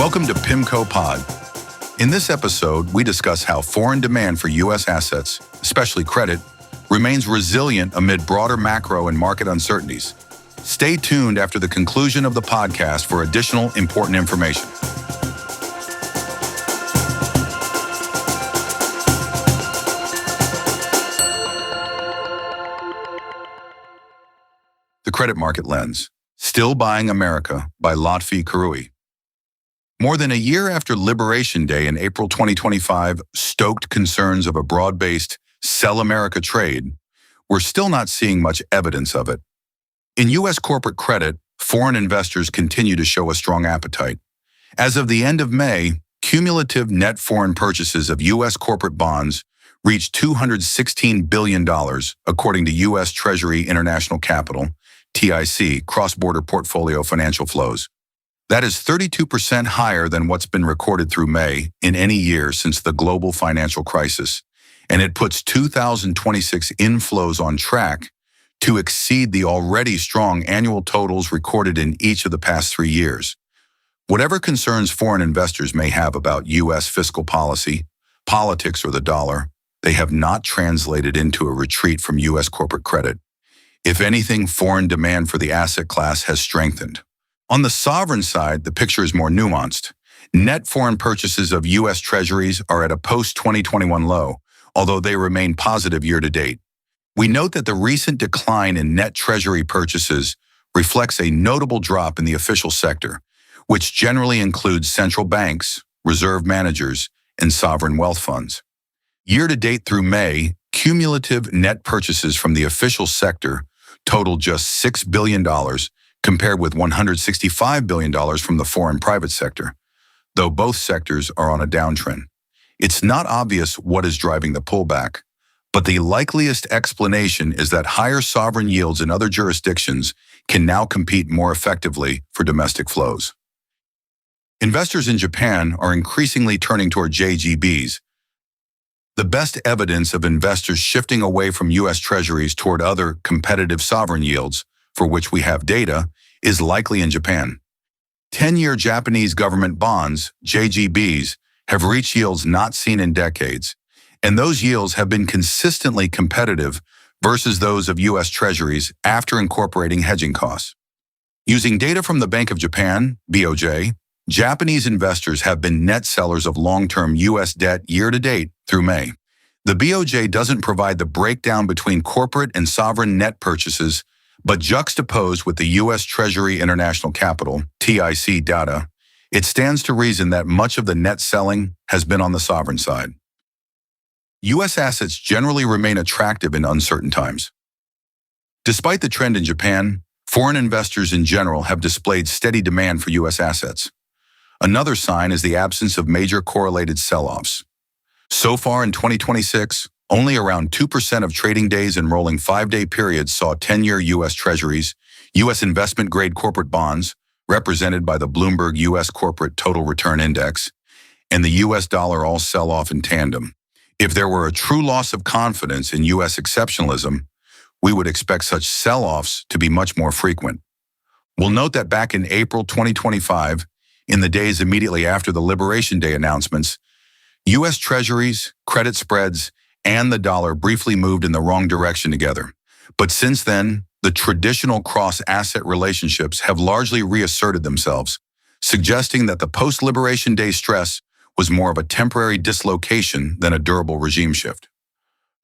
Welcome to PIMCO Pod. In this episode, we discuss how foreign demand for U.S. assets, especially credit, remains resilient amid broader macro and market uncertainties. Stay tuned after the conclusion of the podcast for additional important information. The Credit Market Lens. Still Buying America by Lotfi Karui. More than a year after Liberation Day in April 2025 stoked concerns of a broad-based sell America trade, we're still not seeing much evidence of it. In U.S. corporate credit, foreign investors continue to show a strong appetite. As of the end of May, cumulative net foreign purchases of U.S. corporate bonds reached $216 billion, according to U.S. Treasury International Capital, TIC, cross-border portfolio financial flows. That is 32% higher than what's been recorded through May in any year since the global financial crisis, and it puts 2026 inflows on track to exceed the already strong annual totals recorded in each of the past 3 years. Whatever concerns foreign investors may have about U.S. fiscal policy, politics, or the dollar, they have not translated into a retreat from U.S. corporate credit. If anything, foreign demand for the asset class has strengthened. On the sovereign side, the picture is more nuanced. Net foreign purchases of U.S. Treasuries are at a post-2021 low, although they remain positive year to date. We note that the recent decline in net Treasury purchases reflects a notable drop in the official sector, which generally includes central banks, reserve managers, and sovereign wealth funds. Year to date through May, cumulative net purchases from the official sector totaled just $6 billion, compared with $165 billion from the foreign private sector, though both sectors are on a downtrend. It's not obvious what is driving the pullback, but the likeliest explanation is that higher sovereign yields in other jurisdictions can now compete more effectively for domestic flows. Investors in Japan are increasingly turning toward JGBs. The best evidence of investors shifting away from U.S. Treasuries toward other competitive sovereign yields, for which we have data, is likely in Japan. 10-year Japanese government bonds, JGBs, have reached yields not seen in decades, and those yields have been consistently competitive versus those of U.S. Treasuries after incorporating hedging costs. Using data from the Bank of Japan, BOJ, Japanese investors have been net sellers of long-term U.S. debt year to date through May. The BOJ doesn't provide the breakdown between corporate and sovereign net purchases, but juxtaposed with the U.S. Treasury International Capital, TIC data, it stands to reason that much of the net selling has been on the sovereign side. U.S. assets generally remain attractive in uncertain times. Despite the trend in Japan, foreign investors in general have displayed steady demand for U.S. assets. Another sign is the absence of major correlated sell-offs. So far in 2026, only around 2% of trading days and rolling 5-day periods saw 10-year U.S. Treasuries, U.S. investment-grade corporate bonds, represented by the Bloomberg U.S. Corporate Total Return Index, and the U.S. dollar all sell off in tandem. If there were a true loss of confidence in U.S. exceptionalism, we would expect such sell-offs to be much more frequent. We'll note that back in April 2025, in the days immediately after the Liberation Day announcements, U.S. Treasuries, credit spreads, and the dollar briefly moved in the wrong direction together. But since then, the traditional cross-asset relationships have largely reasserted themselves, suggesting that the post-Liberation Day stress was more of a temporary dislocation than a durable regime shift.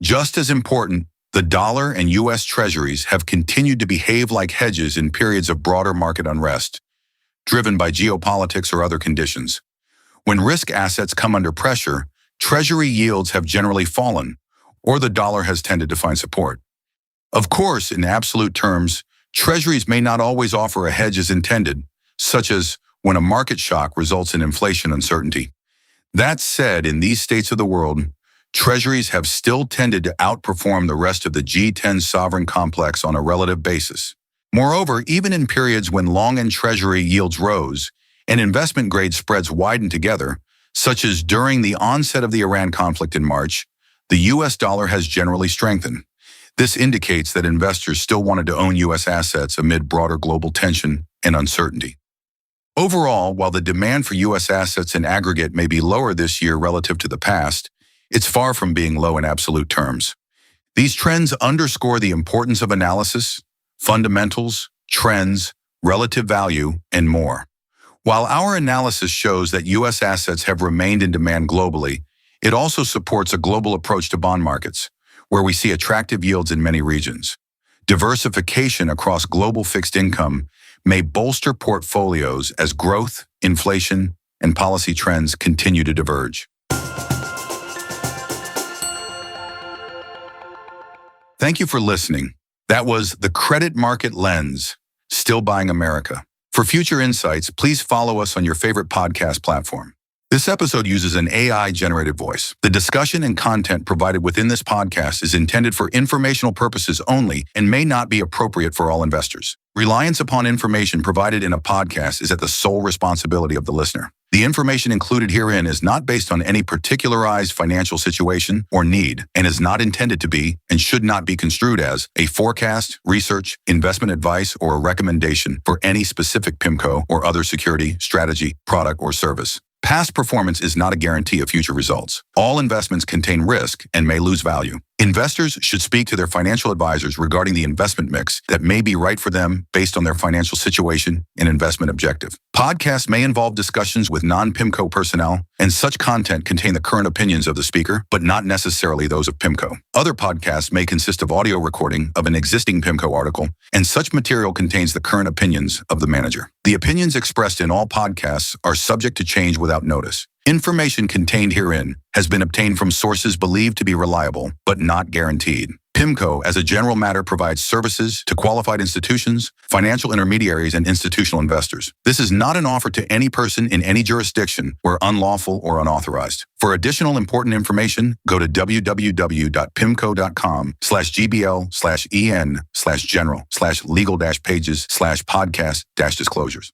Just as important, the dollar and U.S. Treasuries have continued to behave like hedges in periods of broader market unrest, driven by geopolitics or other conditions. When risk assets come under pressure, Treasury yields have generally fallen, or the dollar has tended to find support. Of course, in absolute terms, Treasuries may not always offer a hedge as intended, such as when a market shock results in inflation uncertainty. That said, in these states of the world, Treasuries have still tended to outperform the rest of the G10 sovereign complex on a relative basis. Moreover, even in periods when long and Treasury yields rose and investment-grade spreads widened together, such as during the onset of the Iran conflict in March, the U.S. dollar has generally strengthened. This indicates that investors still wanted to own U.S. assets amid broader global tension and uncertainty. Overall, while the demand for U.S. assets in aggregate may be lower this year relative to the past, it's far from being low in absolute terms. These trends underscore the importance of analysis, fundamentals, trends, relative value, and more. While our analysis shows that U.S. assets have remained in demand globally, it also supports a global approach to bond markets, where we see attractive yields in many regions. Diversification across global fixed income may bolster portfolios as growth, inflation, and policy trends continue to diverge. Thank you for listening. That was The Credit Market Lens, Still Buying America. For future insights, please follow us on your favorite podcast platform. This episode uses an AI-generated voice. The discussion and content provided within this podcast is intended for informational purposes only and may not be appropriate for all investors. Reliance upon information provided in a podcast is at the sole responsibility of the listener. The information included herein is not based on any particularized financial situation or need and is not intended to be and should not be construed as a forecast, research, investment advice, or a recommendation for any specific PIMCO or other security, strategy, product, or service. Past performance is not a guarantee of future results. All investments contain risk and may lose value. Investors should speak to their financial advisors regarding the investment mix that may be right for them based on their financial situation and investment objective. Podcasts may involve discussions with non-PIMCO personnel, and such content contain the current opinions of the speaker, but not necessarily those of PIMCO. Other podcasts may consist of audio recording of an existing PIMCO article, and such material contains the current opinions of the manager. The opinions expressed in all podcasts are subject to change without notice. Information contained herein has been obtained from sources believed to be reliable, but not guaranteed. PIMCO, as a general matter, provides services to qualified institutions, financial intermediaries, and institutional investors. This is not an offer to any person in any jurisdiction where unlawful or unauthorized. For additional important information, go to www.pimco.com/gbl/en/general/legal-pages/podcast-disclosures.